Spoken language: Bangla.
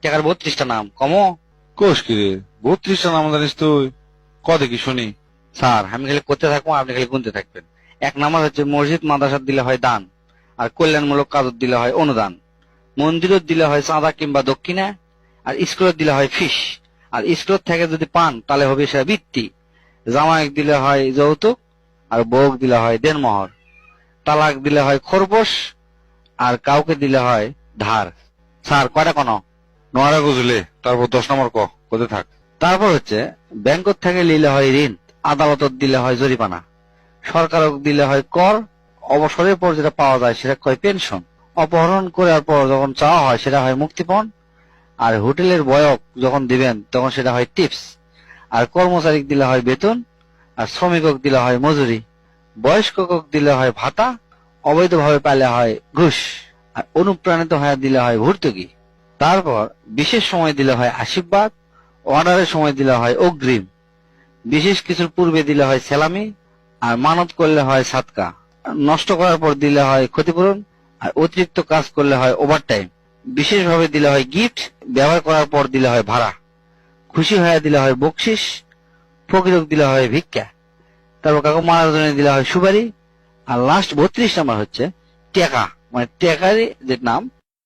টাকার 32টা নাম কমো। কোষ কি রে, 32টা নাম জানিস তুই? কত কি শুনি। স্যার আমি খালি করতে থাকবো, আপনি খালি গুনতে থাকবেন। 1 নাম্বার হচ্ছে মসজিদ মাদ্রাসা দিলে হয় দান, আর কল্যাণমূলক কাজ দিলে হয় অনুদান, মন্দিরত দিলে হয় চাঁদা কিংবা দক্ষিণা, আর স্কুলত দিলে হয় ফিস, আর স্কুলত থেকে যদি পান তাহলে হবে সেটা বৃত্তি, জামাইক দিলে হয় যৌতুক, আর বউক দিলে হয় দেনমোহর, তালাক দিলে হয় খরপোশ, আর কাউকে দিলে হয় ধার। স্যার কয়টা কোন? নোয়ারা গুজলে, তারপর 10 নম্বর কোথায় থাক। তারপর হচ্ছে ব্যাংকত থেকে নিলে হয় ঋণ, আদালতত দিলে হয় জরিমানা, সরকারক দিলে হয় কর, অবসরের পর যেটা পাওয়া যায় সেটা কয় পেনশন, অপহরণ করার পর যখন চাওয়া হয় সেটা হয় মুক্তিপণ, আর হোটেলের বয়ক যখন দিবেন তখন সেটা হয় টিপস, আর কর্মচারীক দিলে হয় বেতন, আর শ্রমিকক দিলে হয় মজুরি, বয়স্কক দিলে হয় ভাতা, অবৈধভাবে পাইলে হয় ঘুষ, আর অনুপ্রাণিত হয়ে দিলে হয় ভর্তুকি। তারপর বিশেষ সময় দিলে হয় আশীর্বাদ, অর্ডারের সময় দিলে হয় অগ্রিম, বিশেষ কিছুর পূর্বে দিলে হয় সেলামি, আর মানত করলে হয় সাদকা, নষ্ট করার পর দিলে হয় ক্ষতিপূরণ, আর অতিরিক্ত কাজ করলে হয় ওভারটাইম, বিশেষভাবে দিলে হয় গিফট, ব্যবহার করার পর দিলে হয় ভাড়া, খুশি হয়ে দিলে হয় বকশিস, ফকিরক দিলে হয় ভিক্ষা, তারপর কাকু মারার জন্য দিলে হয় সুপারি, আর লাস্ট 32 নাম্বার হচ্ছে টাকা, মানে টাকারই যে নাম